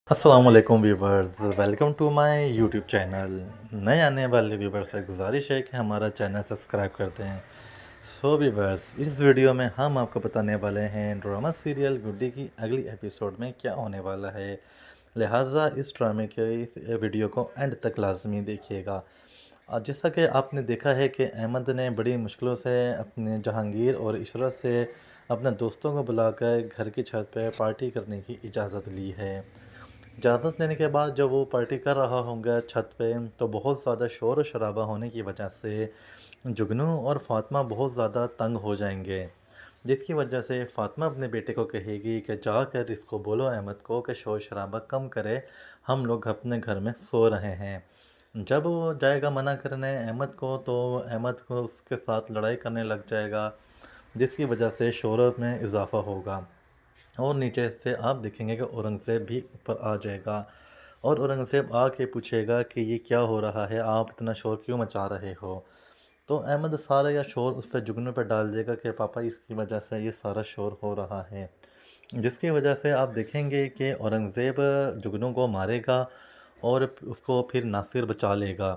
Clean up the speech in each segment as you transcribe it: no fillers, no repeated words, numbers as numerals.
अस्सलाम वालेकुम viewers, welcome to my YouTube channel. नए आने वाले व्यूवर्स से गुजारिश है कि हमारा चैनल सब्सक्राइब करते हैं। सो व्यूवर्स, इस वीडियो में हम आपको बताने वाले हैं ड्रामा सीरियल गुड्डी की अगली एपिसोड में क्या होने वाला है। लिहाजा इस ड्रामे के वीडियो को एंड तक लाजमी देखिएगा। जैसा कि आपने देखा है कि अहमद ने बड़ी मुश्किलों से अपने जहांगीर और इशरत से अपने दोस्तों को बुलाकर घर की छत पर पार्टी करने की इजाज़त ली है। इजाज़त लेने के बाद जब वो पार्टी कर रहा होगा छत पे, तो बहुत ज़्यादा शोर और शराबा होने की वजह से जुगनू और फातिमा बहुत ज़्यादा तंग हो जाएंगे। जिसकी वजह से फातिमा अपने बेटे को कहेगी कि जाकर इसको बोलो अहमद को कि शोर शराबा कम करे, हम लोग अपने घर में सो रहे हैं। जब वो जाएगा मना करने अहमद को, तो अहमद को उसके साथ लड़ाई करने लग जाएगा, जिसकी वजह से शोर में इजाफ़ा होगा। और नीचे से आप देखेंगे कि औरंगज़ेब भी ऊपर आ जाएगा और औरंगज़ेब आके पूछेगा कि ये क्या हो रहा है, आप इतना शोर क्यों मचा रहे हो। तो अहमद सारा या शोर उस पर जुगनू पर डाल देगा कि पापा इसकी वजह से ये सारा शोर हो रहा है। जिसकी वजह से आप देखेंगे कि औरंगज़ेब जुगनू को मारेगा और उसको फिर नासिर बचा लेगा।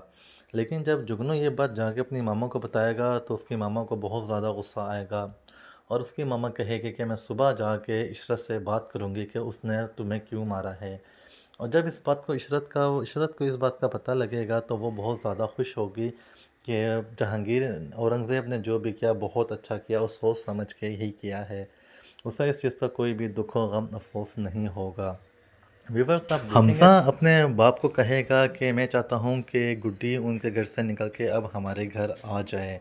लेकिन जब जुगनू ये बात जाके अपनी मामा को बताएगा, तो उसकी मामा को बहुत ज़्यादा गुस्सा आएगा और उसकी मामा कहेगी कि मैं सुबह जाके इशरत से बात करूँगी कि उसने तुम्हें क्यों मारा है। और जब इस बात को इशरत को इस बात का पता लगेगा, तो वो बहुत ज़्यादा खुश होगी कि जहांगीर औरंगज़ेब ने जो भी किया बहुत अच्छा किया और सोच समझ के ही किया है। उसे इस चीज़ का कोई भी दुख और गम अफसोस नहीं होगा। व्यूवर्स, आप हमज़ा देखेंगे अपने बाप को कहेगा कि मैं चाहता हूँ कि गुड्डी उनके घर से निकल के अब हमारे घर आ जाए,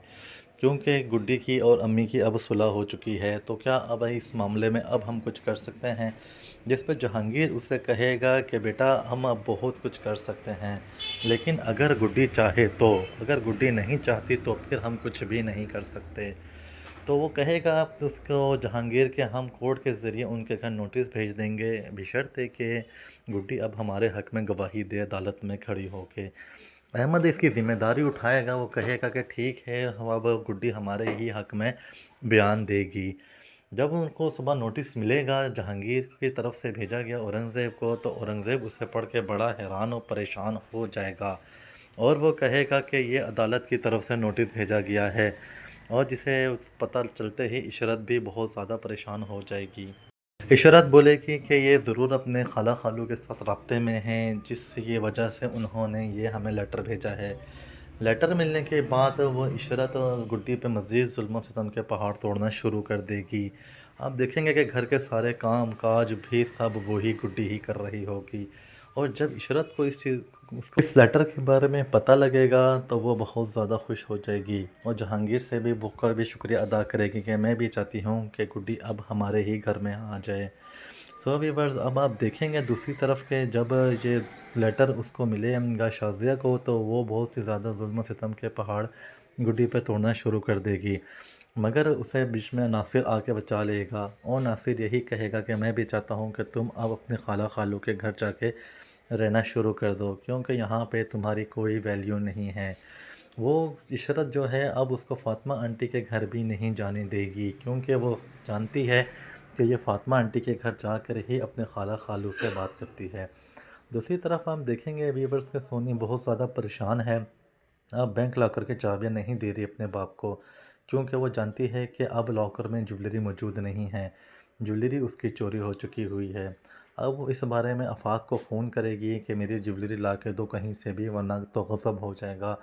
क्योंकि गुड्डी की और अम्मी की अब सुलह हो चुकी है। तो क्या अब इस मामले में अब हम कुछ कर सकते हैं। जिस पर जहांगीर उससे कहेगा कि बेटा हम अब बहुत कुछ कर सकते हैं, लेकिन अगर गुड्डी चाहे तो, अगर गुड्डी नहीं चाहती तो फिर हम कुछ भी नहीं कर सकते। तो वो कहेगा आप तो उसको जहांगीर के हम कोर्ट के ज़रिए उनके घर नोटिस भेज देंगे, बशर्ते कि गुड्डी अब हमारे हक़ में गवाही दे अदालत में खड़ी होके। अहमद इसकी ज़िम्मेदारी उठाएगा, वो कहेगा कि ठीक है, अब गुड्डी हमारे ही हक़ में बयान देगी। जब उनको सुबह नोटिस मिलेगा जहांगीर की तरफ से भेजा गया औरंगज़ेब को, तो औरंगज़ेब उसे पढ़ के बड़ा हैरान और परेशान हो जाएगा और वो कहेगा कि ये अदालत की तरफ से नोटिस भेजा गया है। और जिसे पता चलते ही इशरत भी बहुत ज़्यादा परेशान हो जाएगी। इशरत बोलेगी कि ये ज़रूर अपने खाला खालू के साथ राब्ते में हैं, जिसकी वजह से उन्होंने ये हमें लेटर भेजा है। लेटर मिलने के बाद वो इशरत और गुड्डी पे मज़ीद जुल्म और सितम के पहाड़ तोड़ना शुरू कर देगी। आप देखेंगे कि घर के सारे काम काज भी सब वही गुड्डी ही कर रही होगी। और जब इशरत को उसको इस लेटर के बारे में पता लगेगा, तो वो बहुत ज़्यादा खुश हो जाएगी और जहांगीर से भी बुकर भी शुक्रिया अदा करेगी कि मैं भी चाहती हूँ कि गुड्डी अब हमारे ही घर में आ जाए। सो व्यूअर्स, अब आप देखेंगे दूसरी तरफ के जब ये लेटर उसको मिलेगा शाज़िया को, तो वो बहुत ही ज़्यादा जुल्म सितम के पहाड़ गुड्डी पे तोड़ना शुरू कर देगी। मगर उसे बीच में नासिर आके बचा लेगा और नासिर यही कहेगा कि मैं भी चाहता हूँ कि तुम अब अपने खाला खालू के घर जाके रहना शुरू कर दो, क्योंकि यहाँ पे तुम्हारी कोई वैल्यू नहीं है। वो इशरत जो है अब उसको फ़ातिमा आंटी के घर भी नहीं जाने देगी, क्योंकि वो जानती है कि ये फ़ातिमा आंटी के घर जाकर ही अपने खाला खालू से बात करती है। दूसरी तरफ हम देखेंगे व्यूअर्स के सोनी बहुत ज़्यादा परेशान है। अब बैंक लॉकर की चाबियाँ नहीं दे रही अपने बाप को, क्योंकि वो जानती है कि अब लॉकर में ज्वेलरी मौजूद नहीं है, ज्वेलरी उसकी चोरी हो चुकी हुई है। अब वो इस बारे में आफाक को फ़ोन करेगी कि मेरी ज्वेलरी ला के दो कहीं से भी, वरना तो गज़ब हो जाएगा।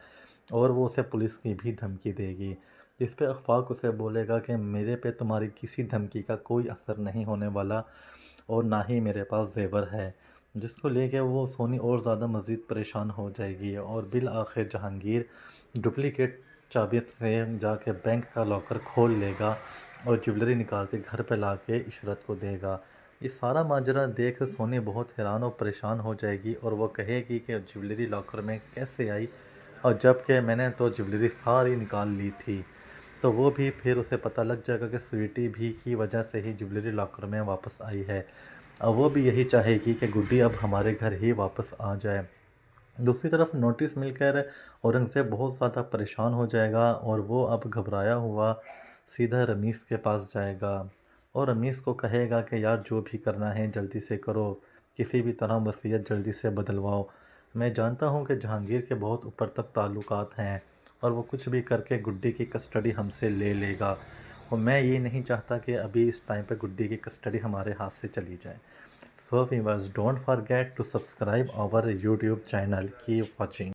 और वो उसे पुलिस की भी धमकी देगी। इस पे आफाक उसे बोलेगा कि मेरे पे तुम्हारी किसी धमकी का कोई असर नहीं होने वाला और ना ही मेरे पास ज़ेवर है। जिसको लेके वो सोनी और ज़्यादा मज़ीद परेशान हो जाएगी और बिल आखिर जहांगीर डुप्लिकेट चाबी से जाके बैंक का लॉकर खोल लेगा और ज्वेलरी निकाल के घर पे ला के इशरत को देगा। ये सारा माजरा देख सोनी बहुत हैरान और परेशान हो जाएगी और वो कहेगी कि ज्वेलरी लॉकर में कैसे आई, और जबकि मैंने तो ज्वेलरी सारी निकाल ली थी। तो वो भी फिर उसे पता लग जाएगा कि स्वीटी भी की वजह से ही ज्वेलरी लॉकर में वापस आई है। अब वो भी यही चाहेगी कि गुड्डी अब हमारे घर ही वापस आ जाए। दूसरी तरफ नोटिस मिलकर औरंगज़ेब बहुत ज़्यादा परेशान हो जाएगा और वो अब घबराया हुआ सीधा रमीस के पास जाएगा और रमीस को कहेगा कि यार जो भी करना है जल्दी से करो, کسی بھی طرح وصیت جلدی سے بدلواؤ۔ میں جانتا ہوں کہ جہانگیر کے بہت اوپر تک تعلقات ہیں اور وہ کچھ بھی کر کے گڈی کی کسٹڈی ہم سے لے لے گا، اور میں یہ نہیں چاہتا کہ ابھی اس ٹائم پہ گڈی کی کسٹڈی ہمارے ہاتھ سے چلی جائے۔ So viewers, don't forget to subscribe our YouTube channel. Keep watching.